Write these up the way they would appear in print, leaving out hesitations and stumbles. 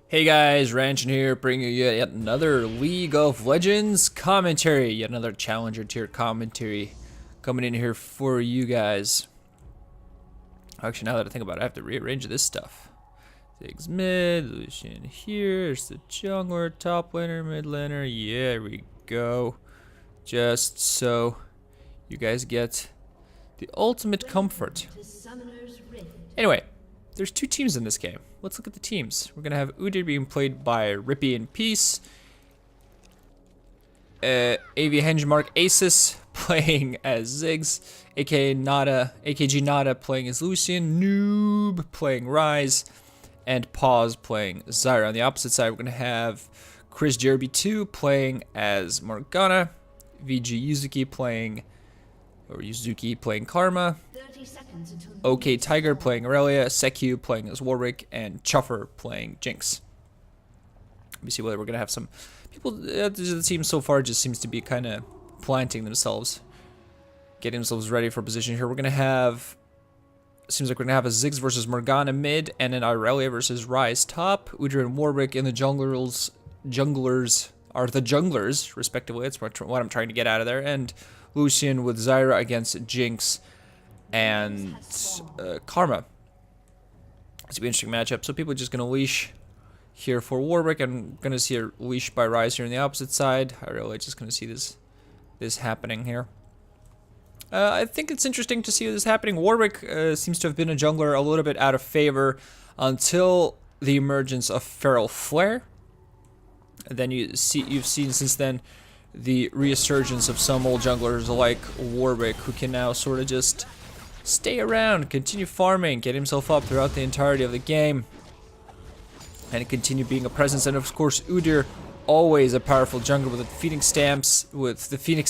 Hey guys, Ranshin here, bringing you yet another League of Legends commentary, yet another Challenger tier commentary coming in here for you guys. Actually, now that I think about it, I have to rearrange this stuff. Ziggs mid, Lucian here, there's the jungler, top laner, mid laner, yeah, there we go. Just so you guys get the ultimate comfort. Anyway, there's two teams in this game. Let's look at the teams. We're gonna have Udyr being played by Rippii in Peace. HeNgMark ASUS playing as Ziggs. AKG NADA playing as Lucian. Noob playing Ryze. And Paws playing Zyra. On the opposite side, we're gonna have Chris Jerby2 playing as Morgana. Yuzuki playing Karma. OKtiger playing Irelia, Secube playing as Warwick, and ChuffeR playing Jinx. Let me see whether we're gonna have some people. The team so far just seems to be kind of planting themselves, getting themselves ready for position here. We're gonna have. Seems like we're gonna have a Ziggs versus Morgana mid, and an Irelia versus Ryze top. Udyr and Warwick in the junglers are the junglers respectively. That's what I'm trying to get out of there. And Lucian with Zyra against Jinx and Karma. It's gonna be an interesting matchup. So people are just gonna leash here for Warwick. I'm gonna see a leash by Ryze here on the opposite side. I really just gonna see this happening here. I think it's interesting to see this happening. Warwick seems to have been a jungler a little bit out of favor until the emergence of Feral Flare. And then you've seen since then the resurgence of some old junglers like Warwick, who can now sort of just stay around, continue farming, get himself up throughout the entirety of the game, and continue being a presence. And of course, Udyr, always a powerful jungler with the Phoenix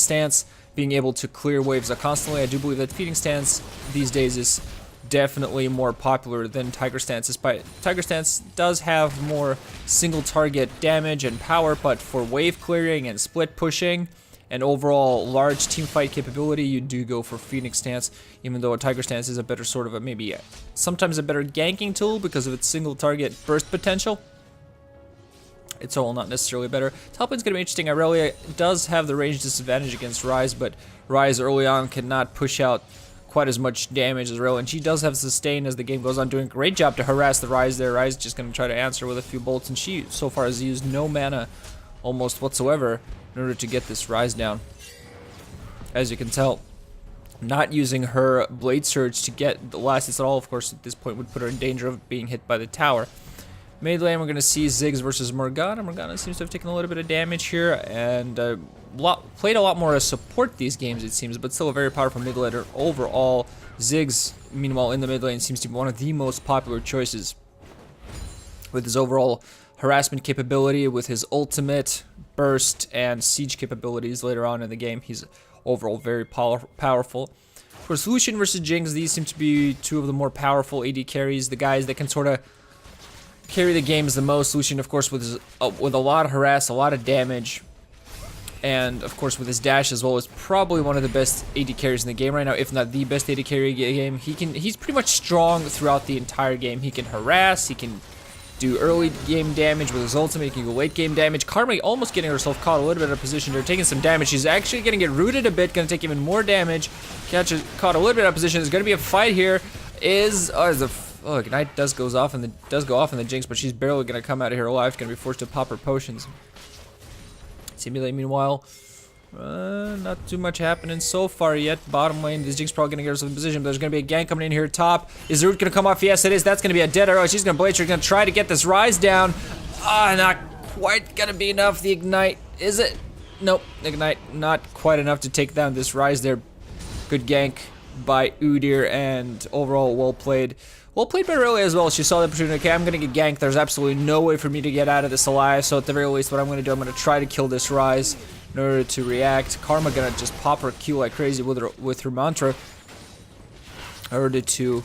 stance, being able to clear waves constantly. I do believe that Phoenix stance these days is definitely more popular than Tiger stance, despite Tiger stance does have more single target damage and power, but for wave clearing and split pushing and overall large team fight capability, you do go for Phoenix stance, even though a Tiger stance is a better sort of sometimes a better ganking tool because of its single target burst potential. It's all not necessarily better. Top lane's gonna be interesting. Irelia does have the range disadvantage against Ryze, but Ryze early on cannot push out quite as much damage as Irelia, and she does have sustain as the game goes on, doing a great job to harass the Ryze there. Ryze just gonna try to answer with a few bolts, and she so far has used no mana almost whatsoever in order to get this Ryze down. As you can tell, not using her Blade Surge to get the last hits at all, of course, at this point would put her in danger of being hit by the tower. Mid lane, we're going to see Ziggs versus Morgana. Morgana seems to have taken a little bit of damage here and played a lot more as support these games, it seems, but still a very powerful mid laner overall. Ziggs, meanwhile, in the mid lane seems to be one of the most popular choices with his overall harassment capability, with his ultimate, burst, and siege capabilities later on in the game. He's overall very powerful. Of course, Lucian versus Jinx, these seem to be two of the more powerful AD carries, the guys that can sort of carry the games the most. Lucian, of course, with a lot of harass, a lot of damage, and of course with his dash as well, is probably one of the best AD carries in the game right now, if not the best AD carry game. He's pretty much strong throughout the entire game. He can harass, he can do early game damage with his ultimate, he can go late game damage. Karma almost getting herself caught a little bit out of position. They're taking some damage. She's actually going to get rooted a bit, going to take even more damage. Caught a little bit out of position. There's going to be a fight here. Oh, Ignite does go off in the Jinx, but she's barely gonna come out of here alive. She's gonna be forced to pop her potions. Simulate, meanwhile, not too much happening so far yet. Bottom lane, this Jinx probably gonna get herself in position, but there's gonna be a gank coming in here top. Is the root gonna come off? Yes, it is. That's gonna be a dead arrow. She's gonna Blade. She's gonna try to get this Ryze down. Not quite gonna be enough. The Ignite, is it? Nope, Ignite not quite enough to take down this Ryze there. Good gank by Udyr, and overall well played. Well played by Irelia as well. She saw the opportunity. Okay, I'm going to get ganked. There's absolutely no way for me to get out of this alive. So at the very least, what I'm going to do, I'm going to try to kill this Ryze in order to react. Karma going to just pop her Q like crazy with her mantra in order to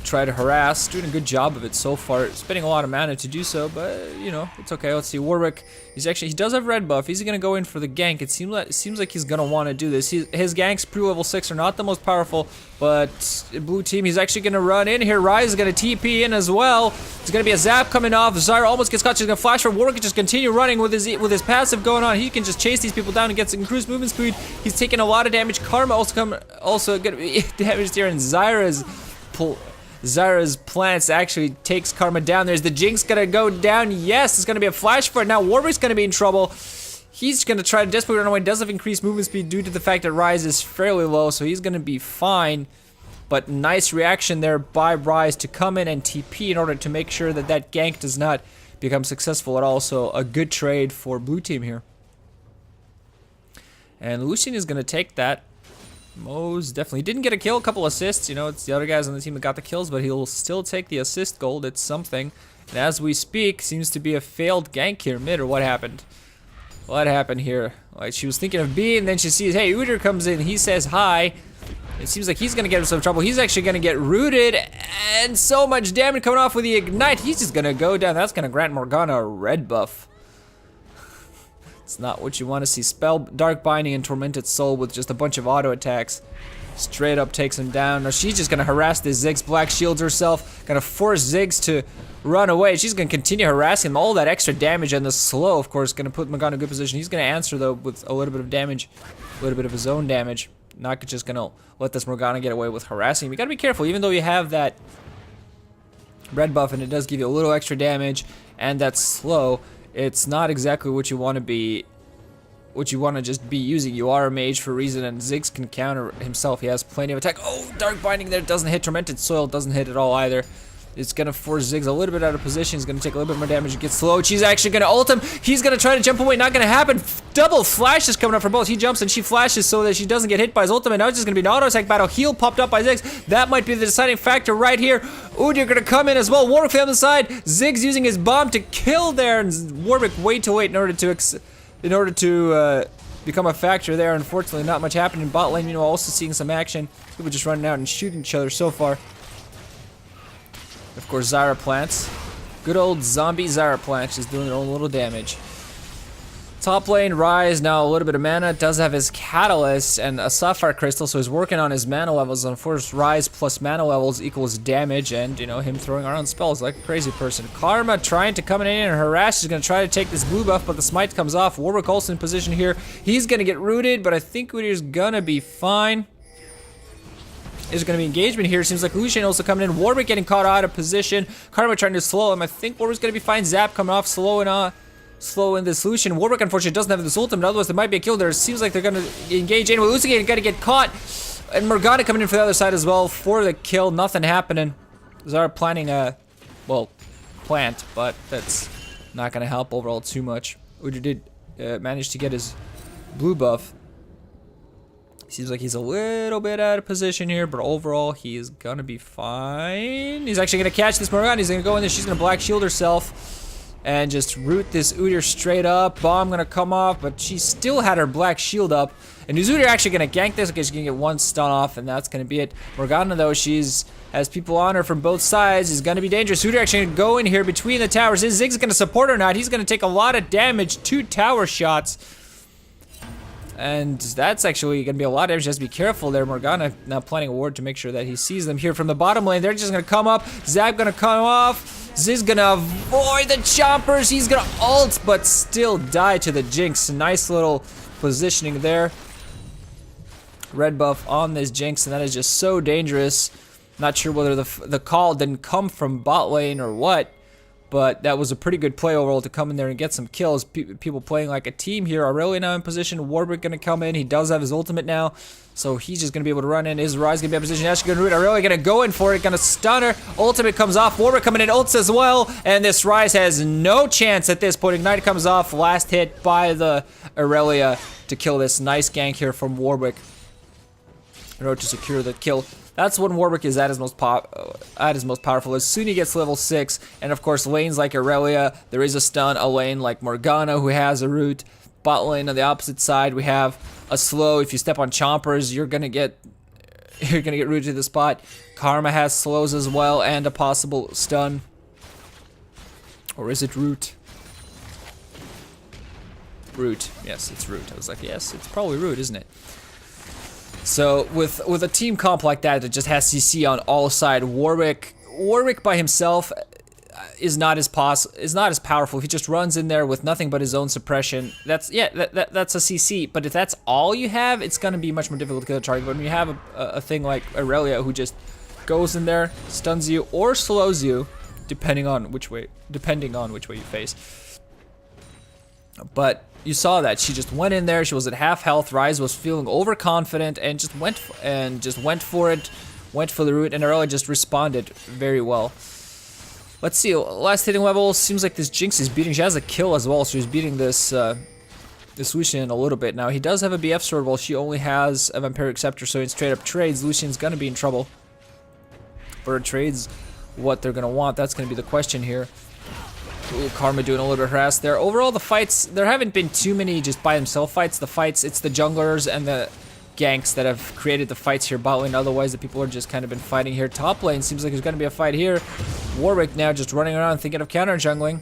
try to harass. Doing a good job of it so far. Spending a lot of mana to do so, but you know, it's okay. Let's see. Warwick, he does have red buff. He's gonna go in for the gank. It seems like he's gonna want to do this. His ganks pre-level 6 are not the most powerful, but blue team, he's actually gonna run in here. Ryze is gonna TP in as well. There's gonna be a zap coming off. Zyra almost gets caught. She's gonna flash for Warwick and just continue running with his passive going on. He can just chase these people down and get some increased movement speed. He's taking a lot of damage. Karma also gonna be damaged here, and Zyra's plants actually takes Karma down. There's the Jinx gonna go down. Yes, it's gonna be a flash for it. Now Warwick's gonna be in trouble. He's gonna try to desperately run away. Does have increased movement speed due to the fact that Ryze is fairly low, so he's gonna be fine. But nice reaction there by Ryze to come in and TP in order to make sure that that gank does not become successful at all. So a good trade for blue team here. And Lucian is gonna take that. Most definitely. Didn't get a kill, a couple assists. You know, it's the other guys on the team that got the kills, but he'll still take the assist gold. It's something. And as we speak, seems to be a failed gank here mid, or what happened? What happened here? Like, she was thinking of B, and then she sees, hey, Udyr comes in. He says hi. It seems like he's going to get himself in trouble. He's actually going to get rooted, and so much damage coming off with the ignite. He's just going to go down. That's going to grant Morgana a red buff. It's not what you want to see. Spell Dark Binding and Tormented Soul with just a bunch of auto attacks. Straight up takes him down. Now she's just gonna harass this Ziggs. Black shields herself. Gonna force Ziggs to run away. She's gonna continue harassing him. All that extra damage and the slow, of course, gonna put Morgana in a good position. He's gonna answer though with a little bit of damage, a little bit of his own damage. Not just gonna let this Morgana get away with harassing him. You gotta be careful, even though you have that red buff and it does give you a little extra damage and that's slow. It's not exactly what you want to be, what you want to just be using. You are a mage for a reason, and Ziggs can counter himself. He has plenty of attack. Oh, Dark Binding there doesn't hit. Tormented Soil doesn't hit at all either. It's going to force Ziggs a little bit out of position. He's going to take a little bit more damage and get slowed. She's actually going to ult him. He's going to try to jump away. Not going to happen. Double flashes coming up for both. He jumps and she flashes so that she doesn't get hit by his ultimate. Now it's just going to be an auto attack battle. Heal popped up by Ziggs. That might be the deciding factor right here. Udyr going to come in as well. Warwick on the side. Ziggs using his bomb to kill there, and Warwick way too late in order to become a factor there. Unfortunately, not much happening in bot lane. You know, also seeing some action. People just running out and shooting each other so far. Of course, Zyra plants. Good old zombie Zyra plants just doing their own little damage. Top lane, Ryze, now a little bit of mana. Does have his Catalyst and a Sapphire Crystal, so he's working on his mana levels. And of course, Ryze plus mana levels equals damage, and, you know, him throwing around spells like a crazy person. Karma trying to come in and harass. He's going to try to take this blue buff, but the smite comes off. Warwick also in position here. He's going to get rooted, but I think Udyr's going to be fine. There's going to be engagement here. Seems like Lucian also coming in. Warwick getting caught out of position. Karma trying to slow him. I think Warwick's going to be fine. Zap coming off, slow in this Lucian. Warwick unfortunately doesn't have this ultimate, otherwise there might be a kill there. It seems like they're going to engage in. Lucian going to get caught. And Morgana coming in for the other side as well for the kill. Nothing happening. Zyra planning a, well, plant, but that's not going to help overall too much. Udyr did manage to get his blue buff. Seems like he's a little bit out of position here, but overall he's gonna be fine. He's actually gonna catch this Morgana. He's gonna go in there. She's gonna black shield herself and just root this Udyr straight up. Bomb gonna come off, but she still had her black shield up. And is Udyr actually gonna gank this? Okay, she's gonna get one stun off, and that's gonna be it. Morgana though, has people on her from both sides. Is gonna be dangerous. Udyr actually gonna go in here between the towers. Is Ziggs gonna support her or not? He's gonna take a lot of damage. 2 tower shots. And that's actually going to be a lot of damage. Just be careful there. Morgana now planning a ward to make sure that he sees them here from the bottom lane. They're just going to come up. Zap going to come off. Ziggs going to avoid the choppers. He's going to ult, but still die to the Jinx. Nice little positioning there. Red buff on this Jinx, and that is just so dangerous. Not sure whether the call didn't come from bot lane or what. But that was a pretty good play overall to come in there and get some kills. People playing like a team here. Irelia now in position. Warwick going to come in. He does have his ultimate now. So he's just going to be able to run in. Is Ryze going to be in position? Actually going to root. Irelia going to go in for it. Going to stun her. Ultimate comes off. Warwick coming in. Ults as well. And this Ryze has no chance at this point. Ignite comes off. Last hit by the Irelia to kill this. Nice gank here from Warwick in order to secure the kill. That's when Warwick is at his most powerful. As soon as he gets level 6, and of course lanes like Irelia, there is a stun. A lane like Morgana who has a root. Bot lane on the opposite side, we have a slow. If you step on chompers, you're gonna get rooted to the spot. Karma has slows as well and a possible stun. Or is it root? Root. Yes, it's root. I was like, yes, it's probably root, isn't it? So with a team comp like that just has CC on all sides, Warwick by himself is not as powerful. If he just runs in there with nothing but his own suppression, that's a CC. But if that's all you have, it's gonna be much more difficult to kill a target. But when you have a thing like Irelia who just goes in there, stuns you or slows you, depending on which way you face. But you saw that she just went in there. She was at half health. Ryze was feeling overconfident and just went for it, went for the root, and Irelia just responded very well. Let's see. Last hitting level seems like this Jinx is beating. She has a kill as well, so she's beating this Lucian a little bit. Now he does have a BF sword, while she only has a vampiric scepter. So in straight up trades, Lucian's gonna be in trouble. For trades, what they're gonna want, that's gonna be the question here. Ooh, Karma doing a little harass there. Overall, the fights, there haven't been too many just by themselves fights. The fights, it's the junglers and the ganks that have created the fights here. Bot lane, otherwise the people are just kind of been fighting here. Top lane, seems like there's going to be a fight here. Warwick now just running around thinking of counter jungling.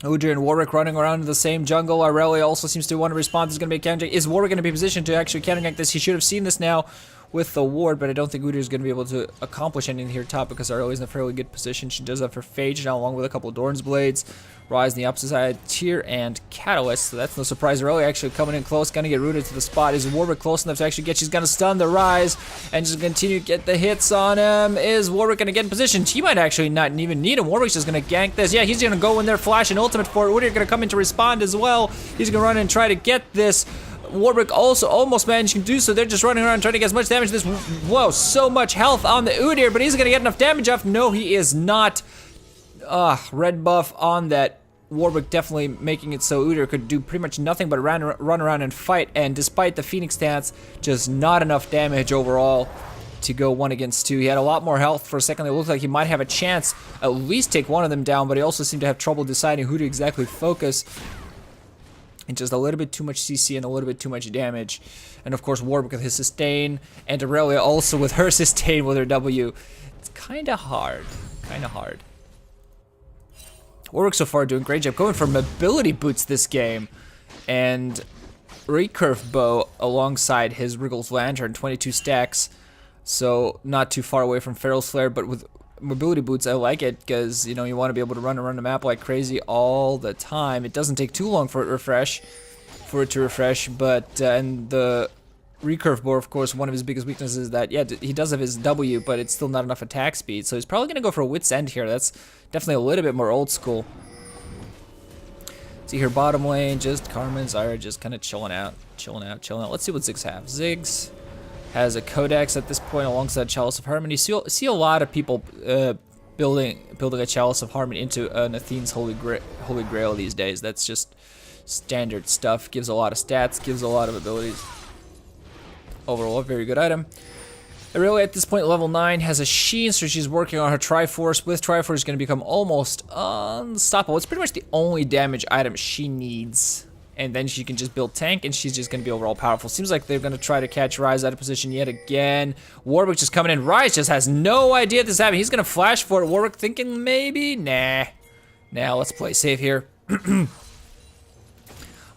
Udyr and Warwick running around in the same jungle. Irelia also seems to want to respond. There's going to be a counter. Is Warwick going to be positioned to actually counter gank this? He should have seen this now with the ward, but I don't think Udyr is going to be able to accomplish anything here top because Irelia is in a fairly good position. She does have her Phage now along with a couple of Dorn's Blades. Ryze on the opposite side, Tyr and Catalyst, so that's no surprise. Irelia actually coming in close, gonna get rooted to the spot. Is Warwick close enough to actually get? She's gonna stun the Ryze and just continue to get the hits on him. Is Warwick gonna get in position? He might actually not even need him. Warwick's just gonna gank this. Yeah, he's gonna go in there, flash an ultimate for it. Udyr gonna come in to respond as well. He's gonna run and try to get this. Warwick also almost managed to do so. They're just running around trying to get as much damage as this. Whoa, so much health on the Udyr, but he's gonna get enough damage off. No, he is not. Red buff on that. Warwick definitely making it so Udyr could do pretty much nothing but run around and fight, and despite the Phoenix stance, just not enough damage overall to go 1 against 2. He had a lot more health for a second. It looked like he might have a chance at least take one of them down, but he also seemed to have trouble deciding who to exactly focus. And just a little bit too much CC and a little bit too much damage. And of course Warwick with his sustain, and Irelia also with her sustain with her W. It's kinda hard. Warwick so far doing a great job going for mobility boots this game, and recurve bow alongside his Wriggle's Lantern, 22 stacks, so not too far away from Feral's Flare. But with mobility boots, I like it because you want to be able to run around the map like crazy all the time. It doesn't take too long for it to refresh, but and the recurve bow, of course, one of his biggest weaknesses is that, yeah, he does have his W, but it's still not enough attack speed. So he's probably going to go for a Wit's End here. That's definitely a little bit more old school. See here, bottom lane, just Karma and Zyra just kind of chilling out. Let's see what Ziggs have. Ziggs has a Codex at this point alongside Chalice of Harmony. You see a lot of people building a Chalice of Harmony into an Athene's Holy Grail these days. That's just standard stuff. Gives a lot of stats, gives a lot of abilities. Overall, a very good item. Irelia at this point, level 9, has a Sheen, so she's working on her Triforce. With Triforce, is going to become almost unstoppable. It's pretty much the only damage item she needs. And then she can just build tank, and she's just going to be overall powerful. Seems like they're going to try to catch Ryze out of position yet again. Warwick just coming in. Ryze just has no idea this is happening. He's going to flash for it. Warwick thinking maybe? Nah, let's play safe here.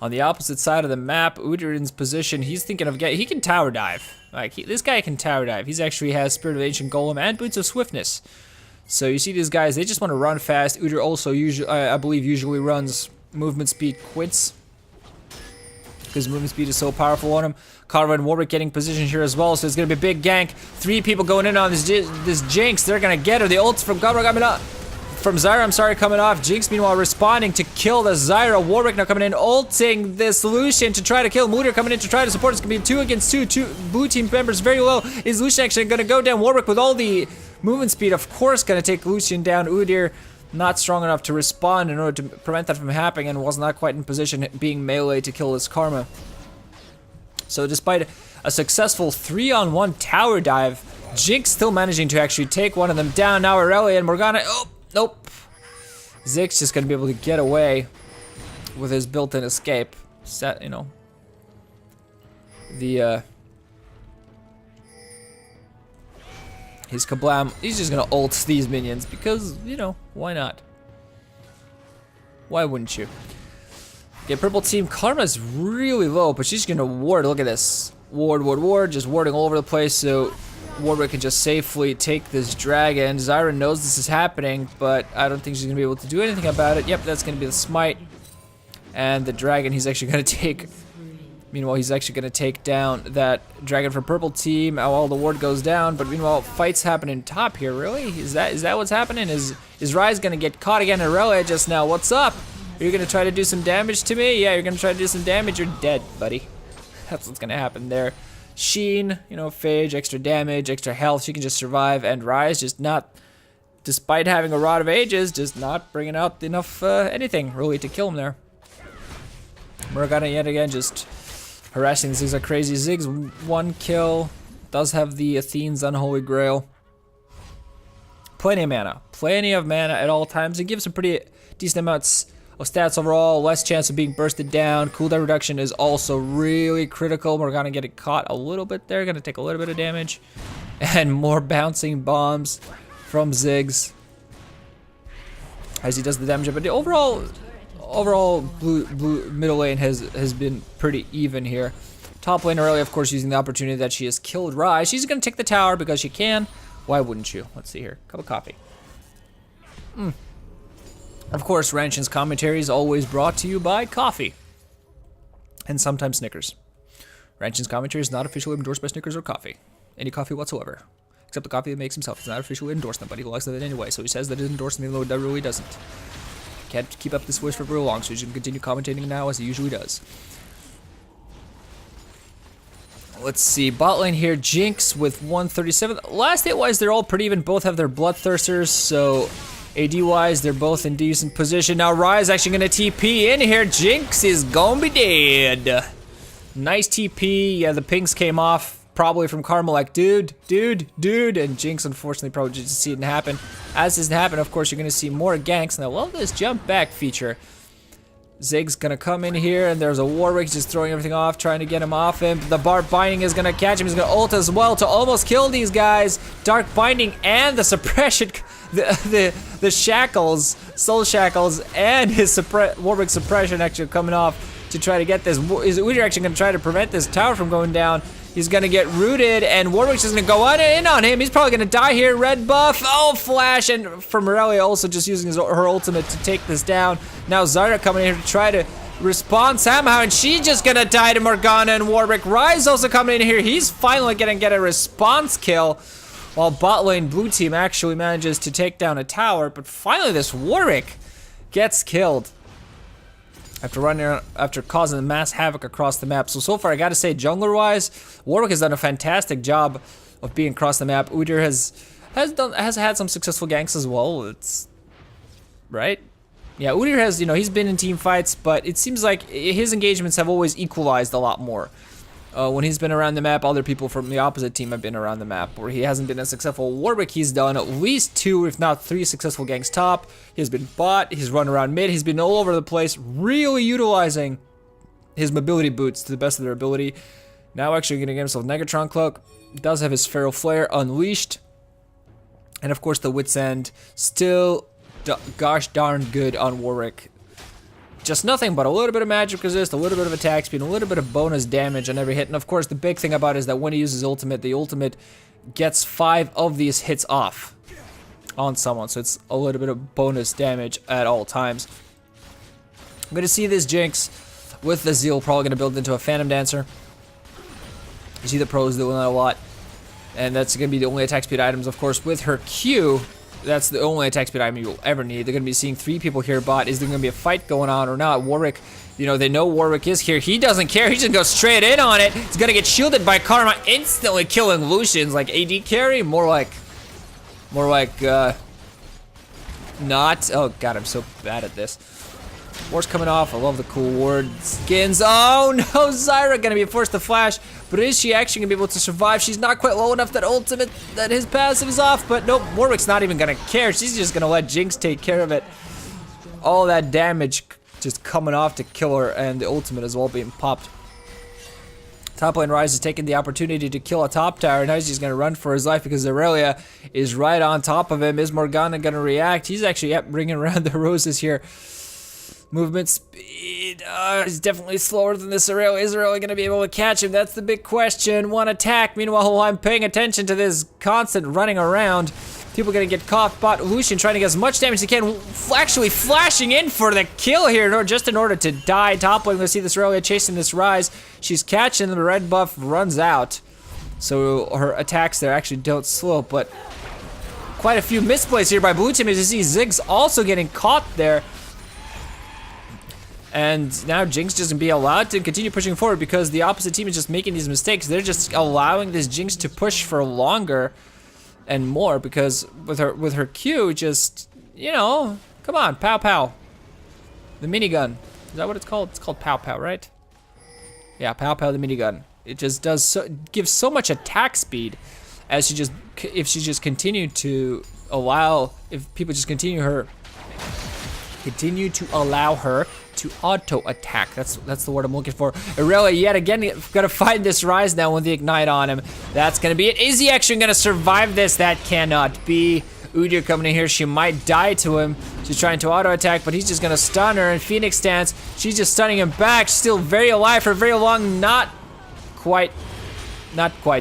On the opposite side of the map, Udyr's position, he's thinking of he can tower dive. Like, this guy can tower dive. He's actually has Spirit of Ancient Golem and Boots of Swiftness. So you see these guys, they just want to run fast. Udyr also, I believe, usually runs movement speed quits, because movement speed is so powerful on him. Karma and Warwick getting position here as well, so it's going to be a big gank. 3 people going in on this Jinx. They're going to get her. The ults from Zyra, coming off. Jinx, meanwhile, responding to kill the Zyra. Warwick now coming in, ulting this Lucian to try to kill him. Udyr coming in to try to support. It's going to be 2 against 2. 2 blue team members very low. Is Lucian actually going to go down? Warwick with all the movement speed, of course, going to take Lucian down. Udyr not strong enough to respond in order to prevent that from happening, and was not quite in position being melee to kill his Karma. So despite a successful 3-on-1 tower dive, Jinx still managing to actually take one of them down. Now Irelia and Morgana, oh, nope. Ziggs just gonna be able to get away with his built-in escape. His kablam, he's just gonna ult these minions because, you know, why not? Why wouldn't you? Okay, purple team, Karma's really low, but she's gonna ward. Look at this. Ward, just warding all over the place so Warwick can just safely take this dragon. Zyra knows this is happening, but I don't think she's gonna be able to do anything about it. Yep, that's gonna be the smite. And the dragon, he's actually gonna take... Meanwhile, he's actually gonna take down that dragon for purple team while the ward goes down. But meanwhile, fights happening top here. Really? Is that what's happening? Is Ryze gonna get caught again? Irelia just now. What's up? Are you gonna try to do some damage to me? Yeah, you're gonna try to do some damage. You're dead, buddy. That's what's gonna happen there. Sheen, you know, phage, extra damage, extra health. She can just survive. And Ryze just not, despite having a Rod of Ages, just not bringing out enough anything really to kill him there. Morgana yet again just harassing the Ziggs like crazy. Ziggs 1 kill. Does have the Athene's Unholy Grail. Plenty of mana at all times. It gives some pretty decent amounts of stats overall. Less chance of being bursted down. Cooldown reduction is also really critical. Morgana getting caught a little bit there. Gonna take a little bit of damage. And more bouncing bombs from Ziggs as he does the damage. But the overall blue middle lane has been pretty even here. Top lane Irelia, of course, using the opportunity that she has killed Ryze. She's gonna take the tower because she can. Why wouldn't you? Let's see here. Cup of coffee. Of course, Ranshin's Commentaries always brought to you by coffee. And sometimes Snickers. Ranshin's Commentary is not officially endorsed by Snickers or coffee. Any coffee whatsoever. Except the coffee that makes himself. It's not officially endorsed them, but he likes it anyway. So he says that it endorsed them, even though it really doesn't. Can't keep up this voice for very long, so he's going to continue commentating now as he usually does. Let's see, bot lane here, Jinx with 137. Last hit-wise, they're all pretty even. Both have their Bloodthirsters, so AD-wise, they're both in decent position. Now Ryze actually going to TP in here. Jinx is going to be dead. Nice TP. Yeah, the pings came off. Probably from Karma, like, dude, and Jinx unfortunately probably just see it happen. As this happen, of course, you're gonna see more ganks, and I love this jump back feature. Ziggs gonna come in here, and there's a Warwick just throwing everything off, trying to get him off him. The Barb Binding is gonna catch him. He's gonna ult as well to almost kill these guys. Dark Binding and the suppression, the shackles, soul shackles, and his Warwick suppression actually coming off to try to get this. Is Udyr actually gonna try to prevent this tower from going down? He's gonna get rooted, and Warwick's just gonna go in on him. He's probably gonna die here. Red buff, oh, flash, and from Irelia also just using her ultimate to take this down. Now Zyra coming in here to try to respond somehow, and she's just gonna die to Morgana and Warwick. Ryze also coming in here. He's finally gonna get a response kill, while bot lane blue team actually manages to take down a tower. But finally, this Warwick gets killed after causing mass havoc across the map. So far, I gotta say, jungler-wise, Warwick has done a fantastic job of being across the map. Udyr has had some successful ganks as well. It's right. Yeah, Udyr has, you know, he's been in team fights, but it seems like his engagements have always equalized a lot more. When he's been around the map, other people from the opposite team have been around the map. Where he hasn't been as successful. Warwick, he's done at least 2, if not 3 successful ganks top. He's been bot, he's run around mid, he's been all over the place, really utilizing his mobility boots to the best of their ability. Now actually gonna get himself Negatron Cloak. Does have his Feral Flare unleashed. And of course the Wit's End, still gosh darn good on Warwick. Just nothing but a little bit of magic resist, a little bit of attack speed, a little bit of bonus damage on every hit. And of course, the big thing about it is that when he uses ultimate, the ultimate gets 5 of these hits off on someone. So it's a little bit of bonus damage at all times. I'm going to see this Jinx with the Zeal probably going to build into a Phantom Dancer. You see the pros doing that a lot. And that's going to be the only attack speed items, of course, with her Q. That's the only attack speed item you'll ever need. They're going to be seeing 3 people here bot. Is there going to be a fight going on or not? Warwick, you know, they know Warwick is here. He doesn't care. He's just going to go straight in on it. He's going to get shielded by Karma, instantly killing Lucian's like AD carry. More like, not. Oh, God, I'm so bad at this. Ward's coming off. I love the cool ward skins. Oh, no, Zyra going to be forced to flash. But is she actually going to be able to survive? She's not quite low enough that ultimate, that his passive is off. But nope, Warwick's not even going to care. She's just going to let Jinx take care of it. All that damage just coming off to kill her, and the ultimate as well being popped. Top lane Ryze is taking the opportunity to kill a top tower. Now he's just going to run for his life because Irelia is right on top of him. Is Morgana going to react? He's actually bringing around the roses here. Movement speed is definitely slower than this Irelia. Is Irelia going to be able to catch him? That's the big question. One attack. Meanwhile, I'm paying attention to this constant running around. People are going to get caught. Bot Lucian trying to get as much damage as he can. Actually flashing in for the kill here, just in order to die. Top lane, we're going to see this Irelia chasing this Ryze. She's catching the red buff, runs out. So her attacks there actually don't slow, but quite a few misplays here by blue team as you see Ziggs also getting caught there. And now Jinx doesn't be allowed to continue pushing forward because the opposite team is just making these mistakes. They're just allowing this Jinx to push for longer and more because with her Q, just, you know, come on, pow pow. The minigun. Is that what it's called? It's called pow pow, right? Yeah, pow pow the minigun. It just does gives so much attack speed as if she just continued to allow, if people just continue to allow her to auto attack. That's the word I'm looking for. Irelia yet again gotta find this Ryze now with the ignite on him. That's gonna be it. Is he actually gonna survive this? That cannot be. Udyr coming in here, she might die to him. She's trying to auto attack, but he's just gonna stun her in Phoenix stance. She's just stunning him back. She's still very alive for very long. Not quite.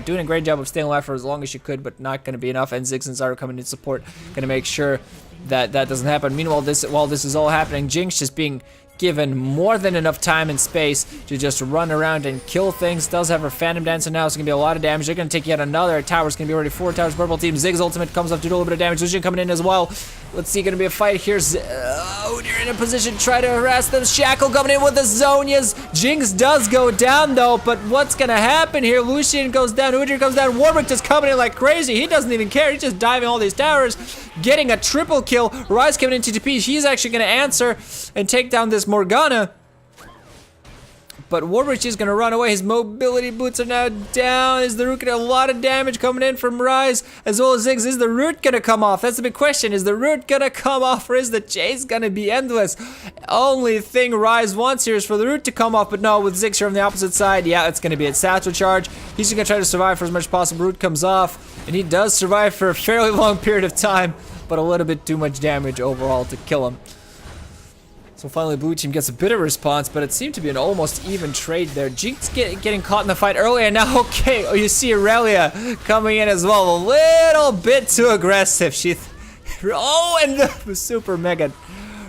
Doing a great job of staying alive for as long as she could, but not gonna be enough. And Ziggs and Zyra coming in support, gonna make sure that doesn't happen. Meanwhile, while this is all happening, Jinx just being given more than enough time and space to just run around and kill things. Does have her Phantom Dancer now, so it's gonna be a lot of damage. They're gonna take yet another tower. It's gonna be already 4 towers. Purple team. Ziggs ultimate comes up to do a little bit of damage. Lucian coming in as well. Let's see, gonna be a fight here. Udyr in a position, try to harass them. Shackle coming in with the Zonias. Jinx does go down though, but what's gonna happen here? Lucian goes down, Udyr goes down. Warwick just coming in like crazy. He doesn't even care. He's just diving all these towers, getting a triple kill. Ryze coming into TP. He's actually gonna answer and take down this Morgana. But Warwick is gonna run away. His mobility boots are now down. Is the root getting a lot of damage coming in from Ryze as well as Ziggs? Is the root gonna come off? That's the big question. Is the root gonna come off or is the chase gonna be endless? Only thing Ryze wants here is for the root to come off, but no, with Ziggs here on the opposite side, yeah, it's gonna be a satchel charge. He's just gonna try to survive for as much as possible. Root comes off, and he does survive for a fairly long period of time, but a little bit too much damage overall to kill him. So finally blue team gets a bit of response, but it seemed to be an almost even trade there. Jinx getting caught in the fight earlier, and now okay, you see Irelia coming in as well. A little bit too aggressive. And the super mega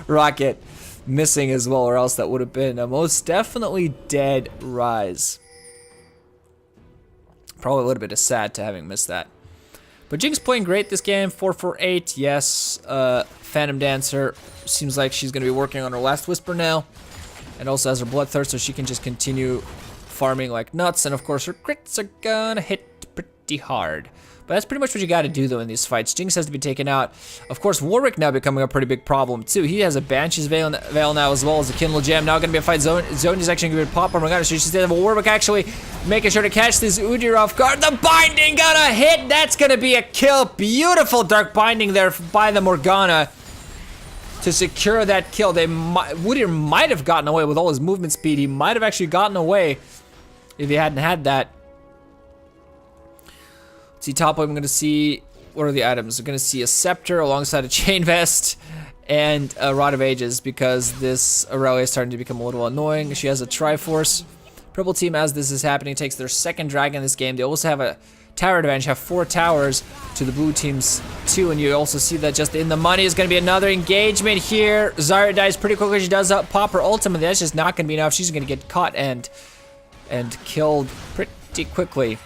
rocket missing as well, or else that would have been a most definitely dead Ryze. Probably a little bit sad to having missed that. But Jinx playing great this game, 4-4-8, yes. Phantom Dancer, seems like she's gonna be working on her last Whisper now. And also has her Bloodthirst, so she can just continue farming like nuts. And of course her crits are gonna hit pretty hard. But that's pretty much what you gotta do though in these fights. Jinx has to be taken out. Of course, Warwick now becoming a pretty big problem too. He has a Banshee's Veil now as well as a Kindle Gem. Now gonna be a fight. Zone is actually gonna be a pop on Morgana, so she's there. Warwick actually making sure to catch this Udyr off guard. The binding gonna hit. That's gonna be a kill. Beautiful dark binding there by the Morgana to secure that kill. Udyr might have gotten away with all his movement speed. He might have actually gotten away if he hadn't had that. See, top lane, I'm gonna see, what are the items? We're gonna see a Scepter alongside a Chain Vest and a Rod of Ages because this Irelia is starting to become a little annoying. She has a Triforce. Purple team, as this is happening, takes their second dragon in this game. They also have a tower advantage, have 4 towers to the blue team's 2, and you also see that just in the money is gonna be another engagement here. Zyra dies pretty quickly. She does pop her ultimate. That's just not gonna be enough. She's gonna get caught and killed pretty quickly.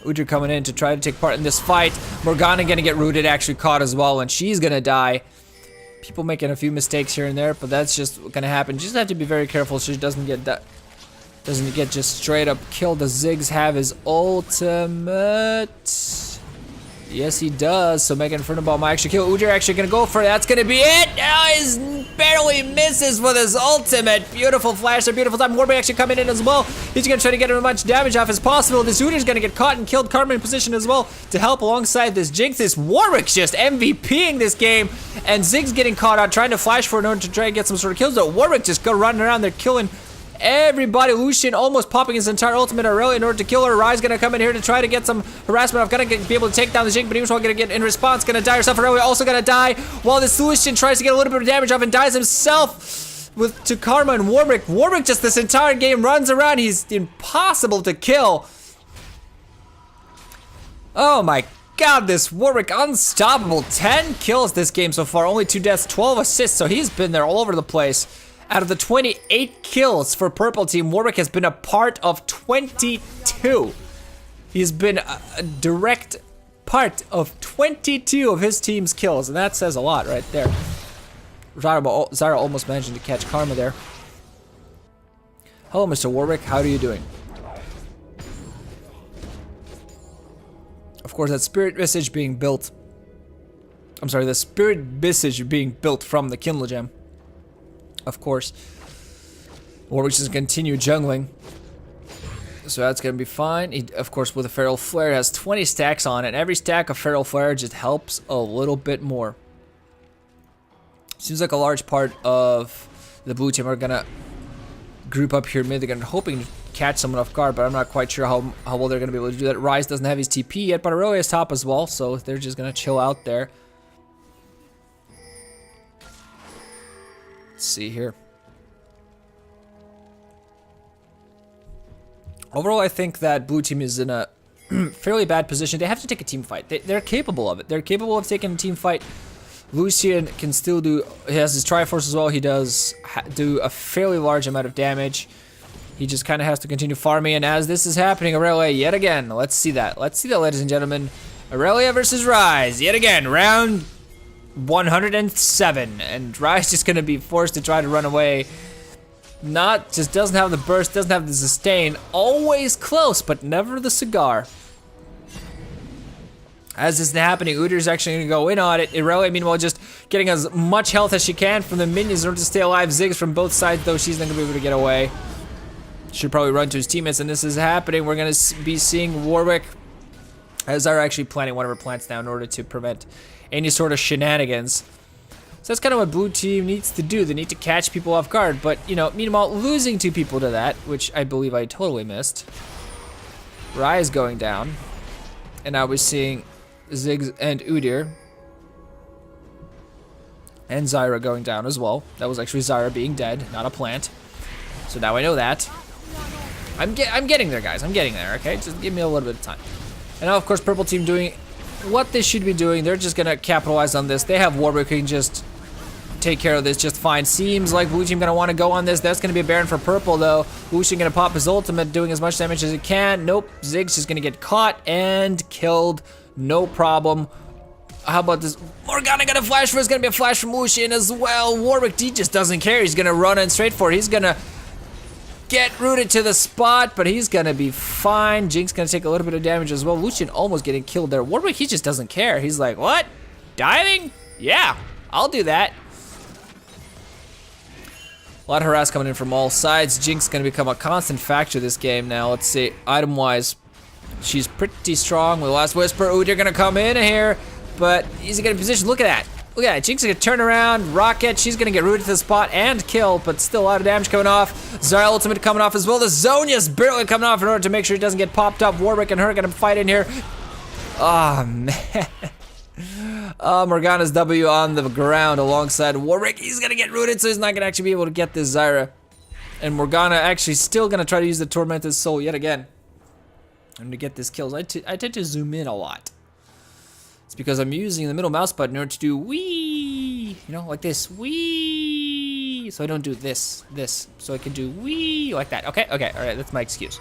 Udyr coming in to try to take part in this fight. Morgana gonna get rooted, actually caught as well, and she's gonna die. People making a few mistakes here and there, but that's just gonna happen. Just have to be very careful so she doesn't get just straight up killed. Does Ziggs have his ultimate? Yes, he does. So Mega Inferno Ball might actually kill. Udyr actually gonna go for it. That's gonna be it. Oh, he barely misses with his ultimate. Beautiful flash, a beautiful time. Warwick actually coming in as well. He's gonna try to get as much damage off as possible. This Udyr's gonna get caught and killed. Karma in position as well to help alongside this Jinx. This Warwick's just MVPing this game, and Ziggs getting caught out trying to flash for it in order to try to get some sort of kills. But Warwick just go running around there killing everybody. Lucian almost popping his entire ultimate Irelia in order to kill her. Ryze gonna come in here to try to get some harassment. I'm gonna be able to take down the Jinx, but he's gonna get in response, gonna die herself. Irelia also gonna die while this Lucian tries to get a little bit of damage off and dies himself to Karma and Warwick. Warwick just this entire game runs around. He's impossible to kill. Oh my God, this Warwick unstoppable. 10 kills this game so far, only 2 deaths, 12 assists, so he's been there all over the place. Out of the 28 kills for purple team, Warwick has been a part of 22. He's been a direct part of 22 of his team's kills, and that says a lot right there. Zyra almost managing to catch Karma there. Hello, Mr. Warwick, how are you doing? Of course, that spirit visage being built. I'm sorry, the spirit visage being built from the Kindle gem. Of course. Warwick's just continue jungling. So that's gonna be fine. He, of course, with a Feral Flare, has 20 stacks on it. Every stack of Feral Flare just helps a little bit more. Seems like a large part of the blue team are gonna group up here mid. They're gonna hoping to catch someone off guard, but I'm not quite sure how well they're gonna be able to do that. Ryze doesn't have his TP yet, but Irelia is top as well, so they're just gonna chill out there. Let's see here. Overall, I think that blue team is in a fairly bad position. They have to take a team fight. They're capable of it. They're capable of taking a team fight. Lucian can still do, he has his Triforce as well. He does do a fairly large amount of damage. He just kind of has to continue farming, and as this is happening, Irelia yet again. Let's see that. Let's see that, ladies and gentlemen. Irelia versus Ryze yet again. Round 107, and Ryze just going to be forced to try to run away. Just doesn't have the burst, doesn't have the sustain. Always close, but never the cigar. As this is happening, Udyr's actually going to go in on it. Irelia, meanwhile, just getting as much health as she can from the minions in order to stay alive. Ziggs from both sides, though, she's not going to be able to get away. Should probably run to his teammates, and this is happening. We're going to be seeing Warwick, as Zyra actually planting one of her plants now in order to prevent any sort of shenanigans. So that's kind of what blue team needs to do. They need to catch people off guard, but, you know, meanwhile, losing 2 people to that, which I believe I totally missed. Ryze going down, and now we're seeing Ziggs and Udyr. And Zyra going down as well. That was actually Zyra being dead, not a plant. So now I know that. I'm getting there, guys. I'm getting there, okay? Just give me a little bit of time. And now, of course, purple team doing what they should be doing. They're just going to capitalize on this. They have Warwick who can just take care of this just fine. Seems like blue team going to want to go on this. That's going to be a Baron for purple, though. Lucian going to pop his ultimate, doing as much damage as he can. Nope. Ziggs is going to get caught and killed. No problem. How about this? Morgana got a flash for. It's going to be a flash from Lucian as well. Warwick D just doesn't care. He's going to run in straight for it. He's going to get rooted to the spot, but he's going to be fine. Jinx going to take a little bit of damage as well. Lucian almost getting killed there. Warwick, he just doesn't care. He's like, what? Diving? Yeah, I'll do that. A lot of harass coming in from all sides. Jinx going to become a constant factor this game now. Let's see, item-wise, she's pretty strong with the last whisper. Udyr going to come in here, but he's going to position. Look at that. Look at that. Jinx is going to turn around, rocket. She's going to get rooted to the spot and kill, but still a lot of damage coming off. Zyra ultimate coming off as well. The Zonya's barely coming off in order to make sure he doesn't get popped up. Warwick and her going to fight in here. Oh, man. Morgana's W on the ground alongside Warwick. He's going to get rooted, so he's not going to actually be able to get this Zyra. And Morgana actually still going to try to use the Tormented Soul yet again. And to get this kills, I tend to zoom in a lot. It's because I'm using the middle mouse button in order to do wee, you know, like this, wee. So I don't do this. So I can do wee like that. Okay, all right, that's my excuse.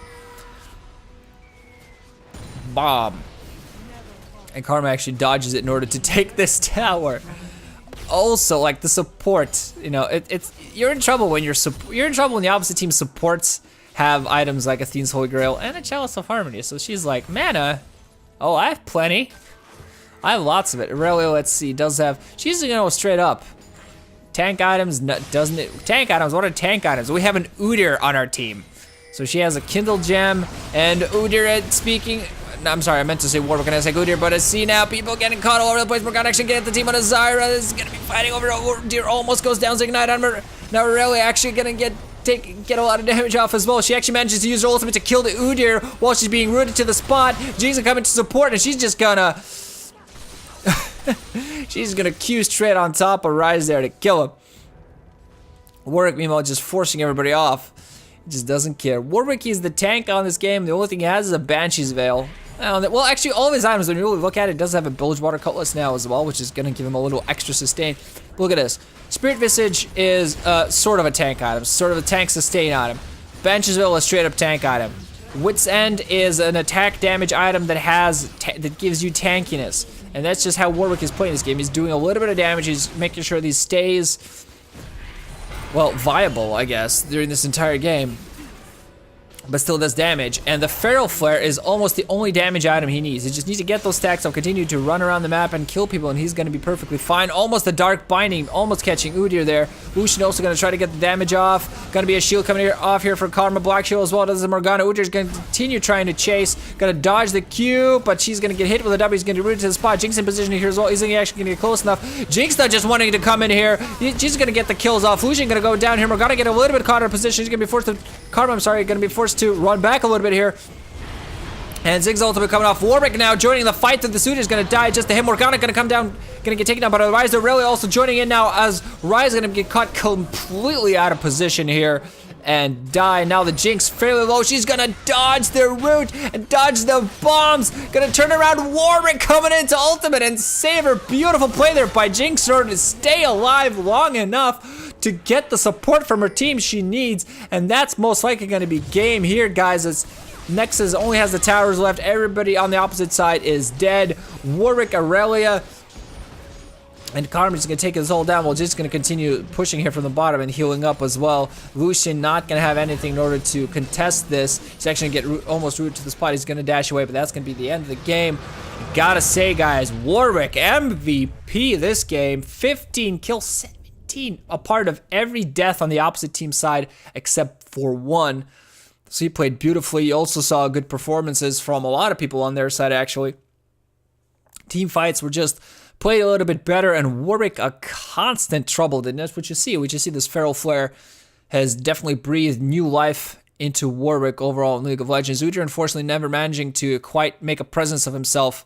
Bomb. And Karma actually dodges it in order to take this tower. Also, like the support, you know, you're in trouble when you're in trouble when the opposite team supports have items like Athene's Holy Grail and a Chalice of Harmony. So she's like, mana, oh, I have plenty. I have lots of it. Irelia, let's see, does have, she's gonna go straight up. Tank items, doesn't it? Tank items, what are tank items? We have an Udyr on our team. So she has a Kindle Gem, and Udyr speaking, no, I'm sorry, I meant to say Warwick and I say Udyr, but I see now people getting caught all over the place. We're gonna actually get the team on a Zyra. This is gonna be fighting over Udyr, almost goes down, Ignite on her. Now Irelia actually gonna get get a lot of damage off as well. She actually manages to use her ultimate to kill the Udyr while she's being rooted to the spot. Jinx is coming to support, and she's just gonna... she's gonna Q straight on top of Ryze there to kill him. Warwick, meanwhile, just forcing everybody off. He just doesn't care. Warwick is the tank on this game. The only thing he has is a Banshee's Veil. Well, actually, all of his items, when you really look at it, does have a Bilgewater Cutlass now as well, which is going to give him a little extra sustain. But look at this. Spirit Visage is sort of a tank item, sort of a tank sustain item. Banshee's Veil is a straight up tank item. Wit's End is an attack damage item that gives you tankiness. And that's just how Warwick is playing this game. He's doing a little bit of damage. He's making sure these stays... well, viable, I guess, during this entire game. But still does damage. And the Feral Flare is almost the only damage item he needs. He just needs to get those stacks up, continue to run around the map and kill people, and he's going to be perfectly fine. Almost the Dark Binding, almost catching Udyr there. Lucian also going to try to get the damage off. Going to be a shield coming off here for Karma. Black Shield as well. Does the Morgana. Udyr's going to continue trying to chase. Going to dodge the Q, but she's going to get hit with a W. He's going to root to the spot. Jinx in position here as well. He's actually going to get close enough. Jinx not just wanting to come in here. She's going to get the kills off. Lucian going to go down here. Morgana get a little bit caught in position. She's going to be forced to... Karma, I'm sorry, going to be forced to run back a little bit here. And Ziggs ultimate coming off. Warwick now joining the fight. That the suit is going to die just to him. Morgana going to come down, going to get taken down by Ryze. Irelia also joining in now as Ryze going to get caught completely out of position here and die. Now the Jinx fairly low. She's going to dodge their root and dodge the bombs. Going to turn around. Warwick coming into ultimate and save her. Beautiful play there by Jinx in order to stay alive long enough to get the support from her team she needs. And that's most likely going to be game here, guys. As Nexus only has the towers left. Everybody on the opposite side is dead. Warwick, Irelia, and Karma is going to take us all down. We're just going to continue pushing here from the bottom and healing up as well. Lucian not going to have anything in order to contest this. He's actually going to get almost rooted to the spot. He's going to dash away, but that's going to be the end of the game. Gotta say, guys, Warwick MVP this game. 15 kills, 17 a part of every death on the opposite team side except for one. So he played beautifully. You also saw good performances from a lot of people on their side, actually. Team fights were just played a little bit better, and Warwick a constant trouble. And that's what you see. We just see this Feral Flare has definitely breathed new life into Warwick overall in League of Legends. Udyr, unfortunately, never managing to quite make a presence of himself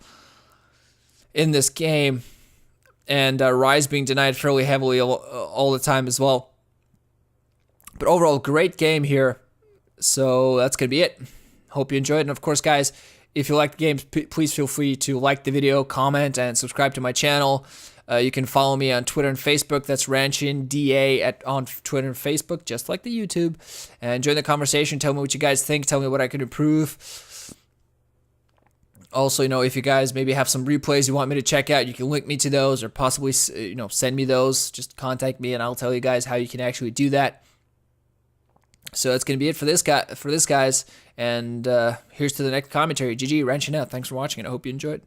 in this game. And Ryze being denied fairly heavily all the time as well. But overall, great game here. So that's going to be it. Hope you enjoyed. And of course, guys, if you like the games, please feel free to like the video, comment, and subscribe to my channel. You can follow me on Twitter and Facebook. That's Ranshin, DA, on Twitter and Facebook, just like the YouTube. And join the conversation. Tell me what you guys think. Tell me what I could improve. Also, if you guys maybe have some replays you want me to check out, you can link me to those or possibly, send me those. Just contact me and I'll tell you guys how you can actually do that. So that's going to be it for this guys. And here's to the next commentary. GG, Ranshin out. Thanks for watching, and I hope you enjoyed.